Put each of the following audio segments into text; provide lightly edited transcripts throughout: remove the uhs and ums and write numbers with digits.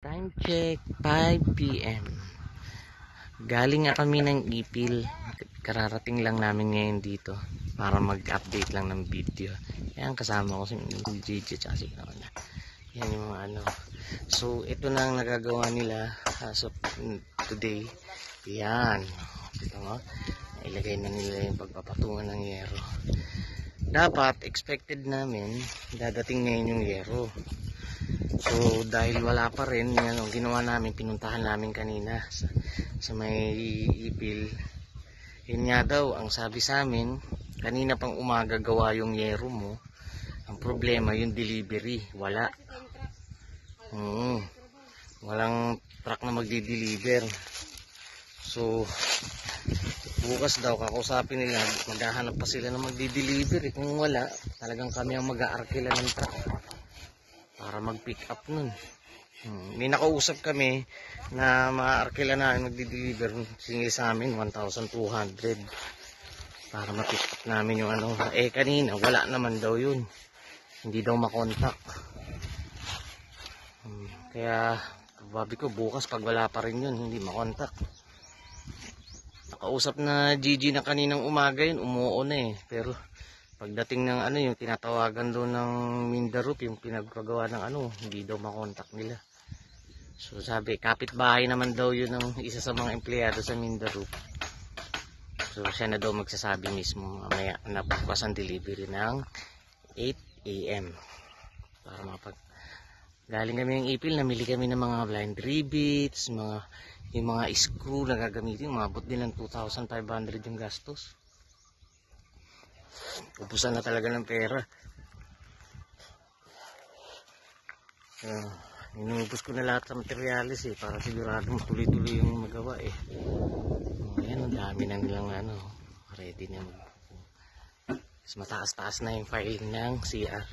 Time check, 5 PM. Galing nga kami ng Ipil. Kararating lang namin ngayon dito para mag-update lang ng video. Yan, kasama ko si Gigi at si Paula. Yan yung mga ano. So, ito na ang nagagawa nila as of today. Yan. Ito mo. Ilagay na nila yung pagpapatungan ng yero. Dapat, expected namin, dadating ngayon yung yero. So dahil wala pa rin, yan ang ginawa namin, pinuntahan namin kanina sa may Ipil. Yun nga daw, ang sabi sa amin, kanina pang umaga gawa yung yero mo. Ang problema yung delivery, wala. Walang truck na magdi-deliver. So bukas daw kakausapin nila, maghahanap pa sila na magdi-deliver. Kung wala, talagang kami ang mag-aarkila ng truck para mag-pick up nun. May nakausap kami na ma-arkila na magdi-deliver, singil sa amin 1,200 para ma-pick up namin yung ano. Kanina wala naman daw yun, hindi daw makontak. Kaya babi ko bukas pag wala pa rin yun, hindi makontak. Nakausap na Gigi na kaninang umaga yun, umuo na pero pagdating ng ano, yung tinatawagan doon ng Mindarup, yung pinagpagawa ng ano, hindi daw makontak nila. So sabi, kapitbahay naman daw yun ng isa sa mga empleyado sa Mindarup. So siya na daw magsasabi mismo mamaya na bukas ang delivery ng 8 AM. Para galing kami ng Ipil, namili kami ng mga blind rivets, yung mga screw na gagamitin, umabot din ng 2,500 yung gastos. Ubusan na talaga ng pera. Inubos ko na lahat ng materialis para sigurado tuloy-tuloy yung magawa ayan, ang dami na nilang ano, ready na mas mataas-taas na yung file ng CR.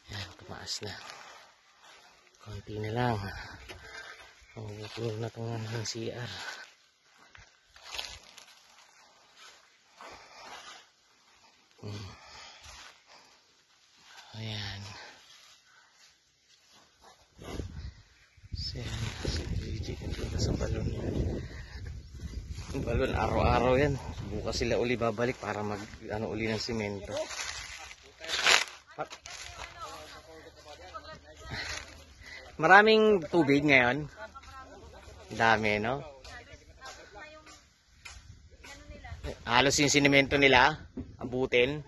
Ayan, tumaas na. Konti na lang. Mabuklog na itong ng CR. Ayan. Sa balon. Yung balon araw-araw yan. Bukas sila uli babalik para mag uli ng simento. Maraming tubig ngayon. Dami, no? Halos yung sinimento nila abutin.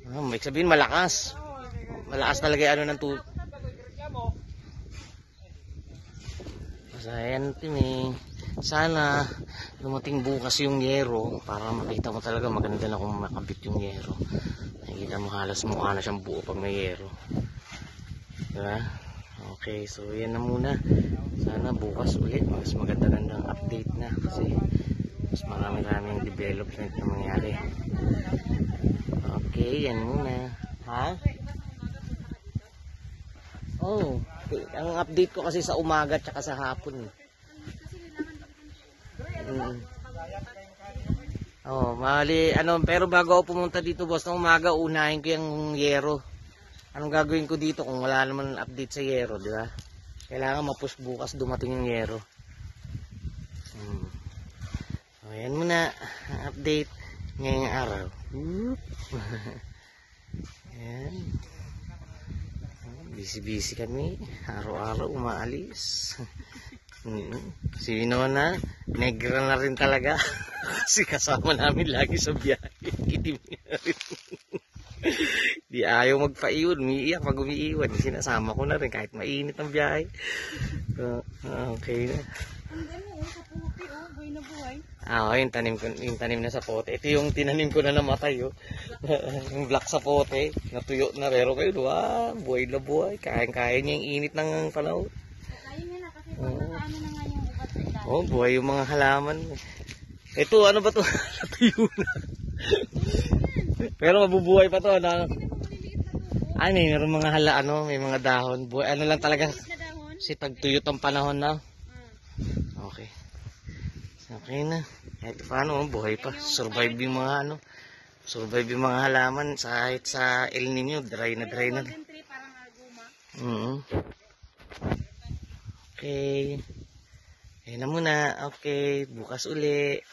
May sabihin malakas. Malakas talaga ano ng tubig. Ayan, sana lumating bukas yung yero para makita mo talaga maganda na kung makabit yung yero. Nakikita mo halos mukha na siyang buo pag may yero. Diba? Okay, so yan na muna. Sana bukas ulit mas maganda-gandang update na kasi mas marami-raming development na mangyari. Okay, yan muna. Ha? Oh, ang update ko kasi sa umaga at sa hapon. Mali, pero bago ako pumunta dito, boss, ng umaga, unahin ko yung yero. Anong gagawin ko dito kung wala naman update sa yero, di ba? Kailangan ma-push bukas dumating yung yero. Ayan muna ang update ngayong araw. Ayan. Busy kami. Araw-araw umaalis. Sino na? Negra na rin talaga. Kasi kasama namin lagi sa biyahe. Itim na rin. Di ayaw magpaiwan. Umiiyak pag umiiwan. Sinasama ko na rin kahit mainit ang biyahe. Okay na. Yung tanim na sa pote. Ito yung tinanim ko na namatay. Yung black sa pote. Natuyo na. Pero kayo, buhay na buhay. Kaya niya yung init ng panahon. Buhay yung mga halaman. Ito, ano ba to? Natuyo na. Pero mabubuhay pa to. Meron mga may mga dahon. Buhay, lang talaga. Kasi tagtuyot ang panahon na. Okay. Okay na. Kahit paano, buhay pa. Survive yung mga halaman kahit sa El Nino, dry na. Okay. Ayun na muna. Okay. Bukas uli.